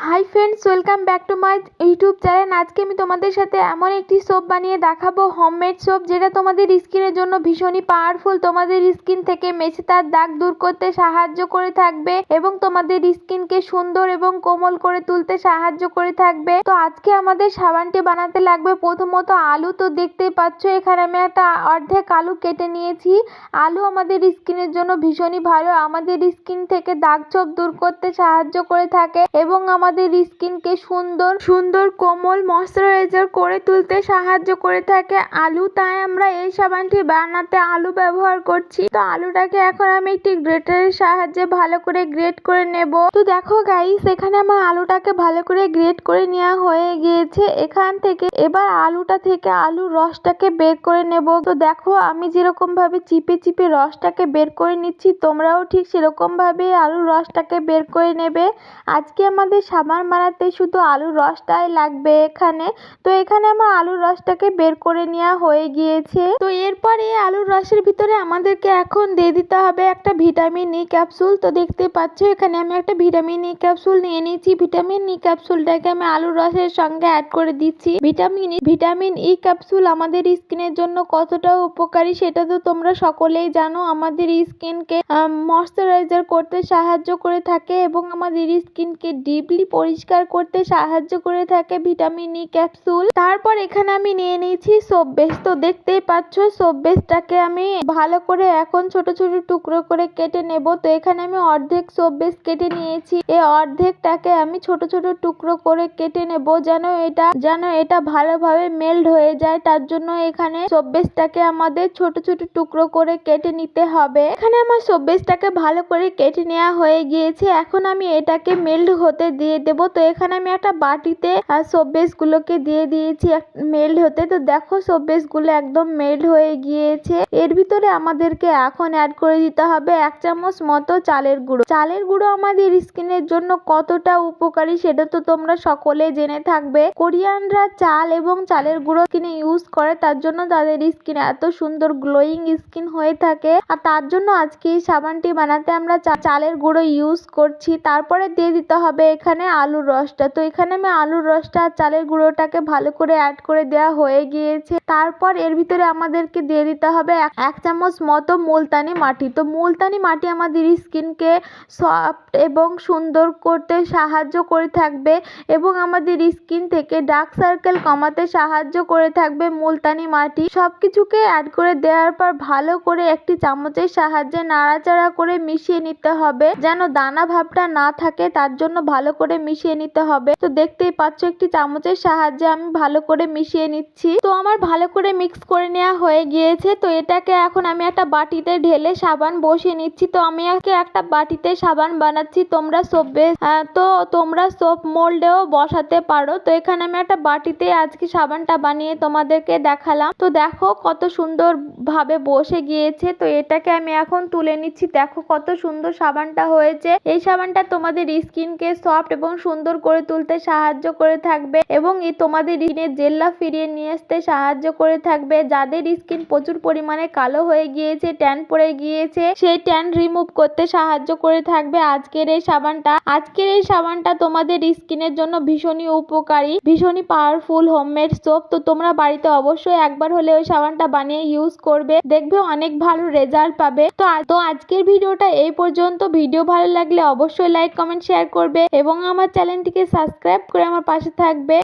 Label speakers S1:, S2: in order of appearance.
S1: Hi friends, welcome back to my YouTube channel. আজকে আমি তোমাদের সাথে এমন একটি সোপ বানিয়ে দেখাবো, হোমমেড সোপ, যেটা তোমাদের স্কিনের জন্য ভীষণই পাওয়ারফুল। তোমাদের স্কিন থেকে মেছেতার দাগ দূর করতে সাহায্য করে থাকবে এবং তোমাদের স্কিনকে সুন্দর এবং কোমল করে তুলতে সাহায্য করে থাকবে। তো আজকে আমাদের সাবানটি বানাতে লাগবে প্রথমত আলু। তো দেখতেই পাচ্ছ এখানে আমি একটা অর্ধেক আলু কেটে নিয়েছি। আলু আমাদের স্কিনের জন্য ভীষণই ভালো, আমাদের স্কিন থেকে দাগ ছোপ দূর করতে সাহায্য করে থাকে এবং আমাদের স্কিনকে সুন্দর সুন্দর কোমল ময়শ্চারাইজার করে তুলতে সাহায্য করে থাকে আলু। তাই আমরা এই সাবানটি বানাতে আলু ব্যবহার করছি। তো আলুটাকে এখন আমি একটি গ্রেটারের সাহায্যে ভালো করে গ্রেট করে নেব। তো দেখো গাইস, এখানে আমার আলুটাকে ভালো করে গ্রেট করে নেওয়া হয়ে গিয়েছে। এখান থেকে এবার আলুটা থেকে আলুর রসটাকে বের করে নেব। তো দেখো আমি যেরকম ভাবে চিপে চিপে রসটাকে বের করে নিচ্ছি, তোমরাও ঠিক সেরকম ভাবে আলুর রসটাকে বের করে নেবে। আজকে আমাদের সাবান বানাতে শুধু আলুর রসটাই লাগবে এখানে। তো এখানে আমার আলুর রসটাকে বের করে নেওয়া হয়ে গিয়েছে। তো এরপরে আলুর রসের ভিতরে আমাদেরকে এখন দিয়ে দিতে হবে একটা ভিটামিন ই ক্যাপসুল। তো দেখতে পাচ্ছ এখানে আমি একটা ভিটামিন ই ক্যাপসুল নিয়ে নিয়েছি। ভিটামিন ই ক্যাপসুলটাকে আমি আলুর রসের সঙ্গে অ্যাড করে দিচ্ছি। ভিটামিন ই ক্যাপসুল আমাদের স্কিনের জন্য কতটা উপকারী সেটা তো তোমরা সকলেই জানো। আমাদের স্কিনকে ময়শ্চারাইজার করতে সাহায্য করে থাকে এবং আমাদের স্কিনকে ডিপলি পরিষ্কার করতে সাহায্য করে থাকে ভিটামিন ই ক্যাপসুল। তারপর এখানে আমি নিয়ে নিয়েছি সোপ বেস। তো দেখতেই পাচ্ছ সোপ বেসটাকে আমি ভালো করে এখন ছোট ছোট টুকরো করে কেটে নেব। তো এখানে আমি অর্ধেক সোপ বেস কেটে নিয়েছি। এই অর্ধেকটাকে আমি ছোট ছোট টুকরো করে কেটে নেব যেন এটা ভালোভাবে মেল্ট হয়ে যায়। তার জন্য এখানে সোপ বেসটাকে আমাদের ছোট ছোট টুকরো করে কেটে নিতে হবে। এখানে আমার সোপ বেসটাকে ভালো করে কেটে নেওয়া হয়ে গিয়েছে। এখন আমি এটাকে মেল্ট হতে দিয়ে দেব। তো এখানে আমি একটা বাটিতে সোপ বেস গুলোকে দিয়ে দিয়েছি মেল্ট হতে। তো দেখো সোপ বেস গুলো একদম মেল্ট হয়ে গিয়েছে। এর ভিতরে আমাদেরকে এখন অ্যাড করে দিতে হবে 1 চামচ মতো চালের গুঁড়ো। চালের গুঁড়ো আমাদের স্কিনের জন্য কতটা উপকারী সেটা তো তোমরা সকলে জেনে থাকবে। কোরিয়ানরা চাল এবং চালের গুঁড়ো স্কিনে ইউজ করে, তার জন্য তাদের স্কিন এত সুন্দর গ্লোয়িং স্কিন হয়ে থাকে। আর তার জন্য আজকে এই সাবানটি বানাতে আমরা চালের গুঁড়ো ইউজ করছি। তারপরে দিয়ে দিতে হবে এখানে আলুর রসটা। তো এখানে আমি আলুর রসটা আর চালের গুঁড়োটাকে ভালো করে অ্যাড করে দেওয়া হয়ে গিয়েছে। তারপর এর ভিতরে আমাদেরকে দিয়ে দিতে হবে 1 চামচ মতো মুলতানি মাটি। তো মুলতানি মাটি আমাদের স্কিনকে সফট এবং সুন্দর করতে সাহায্য করে থাকবে এবং আমাদের স্কিন থেকে ডার্ক সার্কেল কমাতে সাহায্য করে থাকবে মুলতানি মাটি। সবকিছুকে অ্যাড করে দেওয়ার পর ভালো করে একটি চামচের সাহায্যে নাড়াচাড়া করে মিশিয়ে নিতে হবে যেন দানা ভাবটা না থাকে, তার জন্য ভালো করে মিশিয়ে নিতে হবে। তো দেখতেই পাচ্ছ একটি চামচের সাহায্যে আমি ভালো করে মিশিয়ে নিচ্ছি। তো আমার ভালো করে মিক্স করে নেওয়া হয়ে গিয়েছে। তো এটাকে এখন আমি একটা বাটিতে ঢেলে সাবান বসিয়ে নিচ্ছি। তো আমি একটা বাটিতে সাবান বানাচ্ছি। তোমরা সোপ মোল্ডেও বসাতে পারো। তো এখানে আমি একটা বাটিতে আজকে সাবানটা বানিয়ে তোমাদেরকে দেখালাম। তো দেখো কত সুন্দর ভাবে বসে গিয়েছে। তো এটাকে আমি এখন তুলে নিচ্ছি। দেখো কত সুন্দর সাবানটা হয়েছে। এই সাবানটা তোমাদের স্কিনকে সফট এবং সুন্দর করে তুলতে সাহায্য করে থাকবে এবং তোমাদের স্কিনের জেল্লা ফিরিয়ে নিয়ে আসতে সাহায্য করে থাকবে। যাদের স্কিন প্রচুর পরিমাণে কালো হয়ে গিয়েছে, ট্যান পড়ে গিয়েছে, সেই ট্যান রিমুভ করতে সাহায্য করে থাকবে আজকের এই সাবানটা তোমাদের স্কিনের জন্য ভীষণই উপকারী, ভীষণই পাওয়ারফুল হোমমেড সোপ। তো তোমরা বাড়িতে অবশ্যই একবার হলে ওই সাবানটা বানিয়ে ইউজ করবে, দেখবে অনেক ভালো রেজাল্ট পাবে। তো আজকের ভিডিওটা এই পর্যন্ত। ভিডিও ভালো লাগলে অবশ্যই লাইক, কমেন্ট, শেয়ার করবে এবং আমার চ্যানেলটিকে সাবস্ক্রাইব করে আমার পাশে থাকবে।